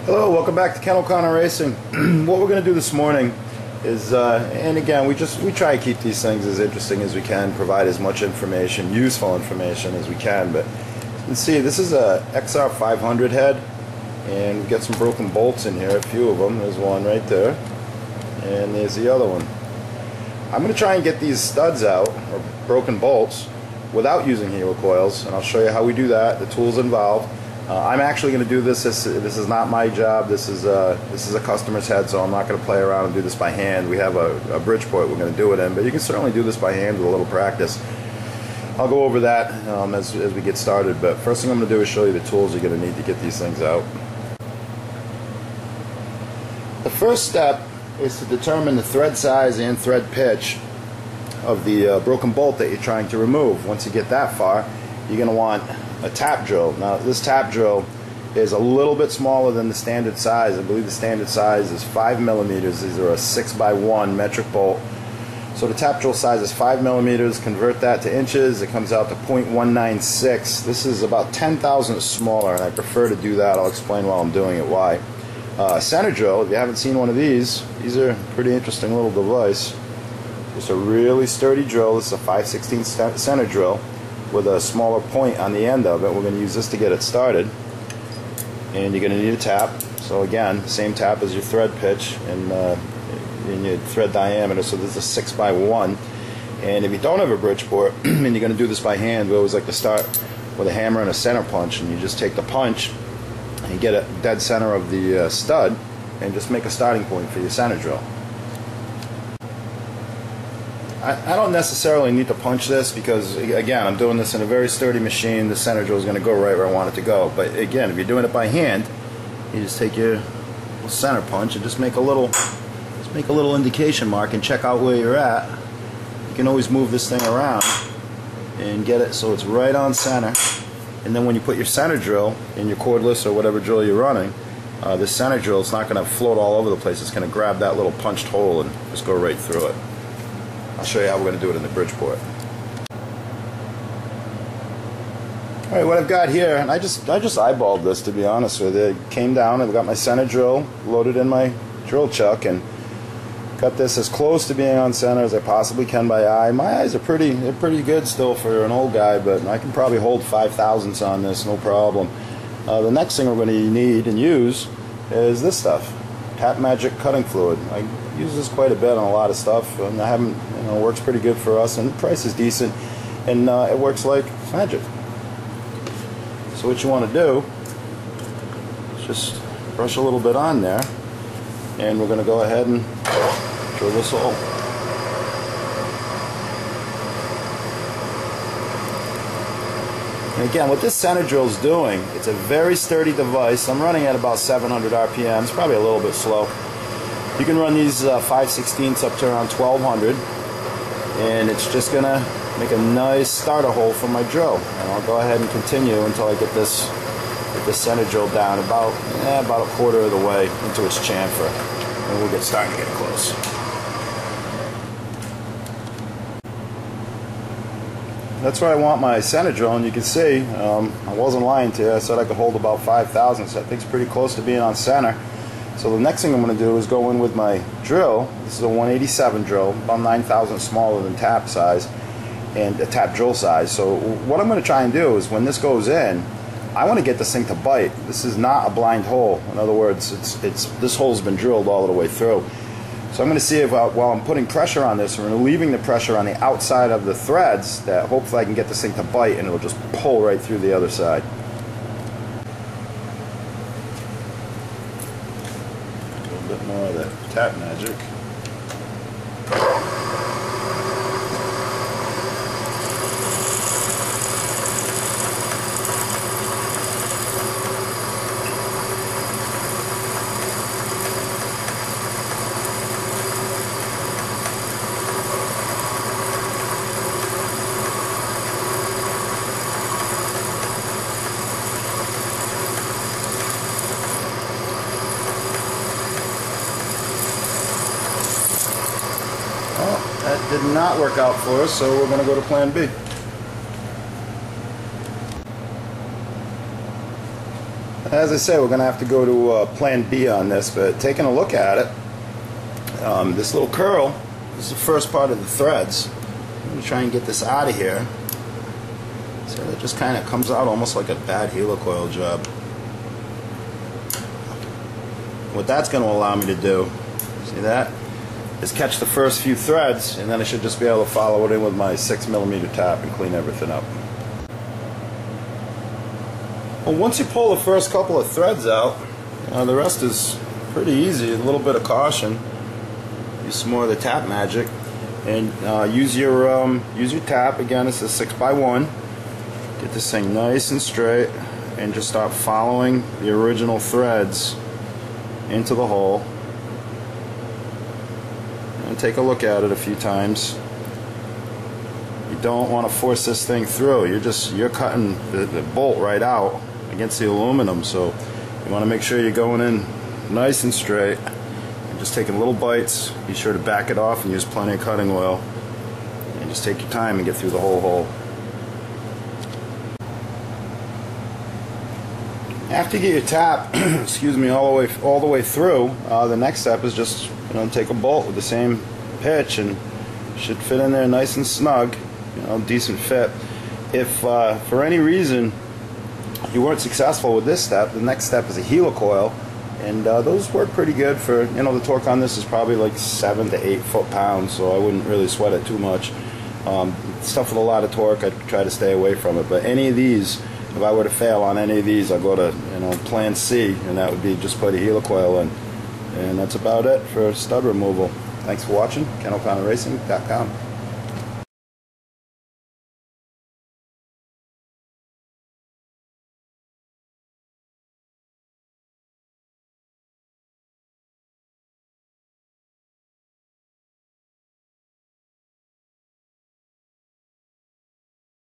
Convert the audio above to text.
Hello, welcome back to Ken O'Connor Racing. What we're going to do this morning is, and again, we try to keep these things as interesting as we can, provide as much information, useful information as we can. But you can see this is a XR 500 head, and we've got some broken bolts in here, a few of them. There's one right there, and there's the other one. I'm going to try and get these studs out, or broken bolts, without using helicoils, and I'll show you how we do that, the tools involved. I'm actually going to do this. This is not my job. This is a customer's head, so I'm not going to play around and do this by hand. We have a Bridgeport we're going to do it in, but you can certainly do this by hand with a little practice. I'll go over that as we get started, but first thing I'm going to do is show you the tools you're going to need to get these things out. The first step is to determine the thread size and thread pitch of the broken bolt that you're trying to remove. Once you get that far, you're going to want a tap drill. Now this tap drill is a little bit smaller than the standard size. I believe the standard size is 5 millimeters. These are a 6x1 metric bolt. So the tap drill size is 5 millimeters. Convert that to inches, it comes out to 0.196. This is about 10 thousandths smaller, and I prefer to do that. I'll explain while I'm doing it why. Center drill, if you haven't seen one of these are a pretty interesting little device. Just a really sturdy drill. This is a 5/16 center drill with a smaller point on the end of it. We're going to use this to get it started. And you're going to need a tap. So again, same tap as your thread pitch and your thread diameter. So this is a 6x1. And if you don't have a Bridgeport and you're going to do this by hand, we always like to start with a hammer and a center punch. And you just take the punch and you get a dead center of the stud and just make a starting point for your center drill. I don't necessarily need to punch this because, again, I'm doing this in a very sturdy machine. The center drill is going to go right where I want it to go. But again, if you're doing it by hand, you just take your center punch and just make a little indication mark and check out where you're at. You can always move this thing around and get it so it's right on center. And then when you put your center drill in your cordless or whatever drill you're running, this center drill is not going to float all over the place. It's going to grab that little punched hole and just go right through it. I'll show you how we're going to do it in the Bridgeport. Alright, what I've got here, and I just eyeballed this, to be honest with you. It came down, I've got my center drill loaded in my drill chuck and got this as close to being on center as I possibly can by eye. My eyes are pretty good still for an old guy, but I can probably hold 5 thousandths on this, no problem. The next thing we're going to need and use is this stuff, Tap Magic cutting fluid. I use this quite a bit on a lot of stuff, and it works pretty good for us, and the price is decent, and it works like magic. So what you want to do is just brush a little bit on there, and we're going to go ahead and drill this hole. And again, what this center drill is doing, it's a very sturdy device. I'm running at about 700 RPM. It's probably a little bit slow. You can run these 5/16 up to around 1200, and it's just going to make a nice starter hole for my drill. And I'll go ahead and continue until I get this center drill down about a quarter of the way into its chamfer, and we'll get starting to get close. That's where I want my center drill, and you can see I wasn't lying to you. I said I could hold about 5 thousandths. I think it's pretty close to being on center. So the next thing I'm going to do is go in with my drill. This is a 187 drill, about 9 thousandths smaller than tap size and a tap drill size. So what I'm going to try and do is when this goes in, I want to get this thing to bite. This is not a blind hole. In other words, this hole's been drilled all the way through. So I'm going to see if while I'm putting pressure on this and relieving the pressure on the outside of the threads, that hopefully I can get this thing to bite and it'll just pull right through the other side. A little bit more of that Tap Magic. That did not work out for us, so we're going to go to plan B. As I say, we're going to have to go to plan B on this, but taking a look at it, this little curl is the first part of the threads. I'm going to try and get this out of here. So it just kind of comes out almost like a bad helicoil job. What that's going to allow me to do, see that, is catch the first few threads, and then I should just be able to follow it in with my 6mm tap and clean everything up. Well, once you pull the first couple of threads out, the rest is pretty easy. A little bit of caution. Use some more of the tap magic, and use your tap. Again, it's a 6x1. Get this thing nice and straight, and just start following the original threads into the hole. And take a look at it a few times. You don't want to force this thing through. You're cutting the bolt right out against the aluminum, so you want to make sure you're going in nice and straight and just taking little bites. Be sure to back it off and use plenty of cutting oil, and just take your time and get through the whole hole. After you get your tap excuse me, all the way through, the next step is just take a bolt with the same pitch, and should fit in there nice and snug, decent fit. If for any reason you weren't successful with this step, the next step is a helicoil, and those work pretty good for, the torque on this is probably like 7 to 8 foot-pounds, so I wouldn't really sweat it too much. Stuff with a lot of torque, I'd try to stay away from it. But any of these, if I were to fail on any of these, I'll go to plan C, and that would be just put a helicoil in. And that's about it for stud removal. Thanks for watching. KenO'ConnorRacing.com.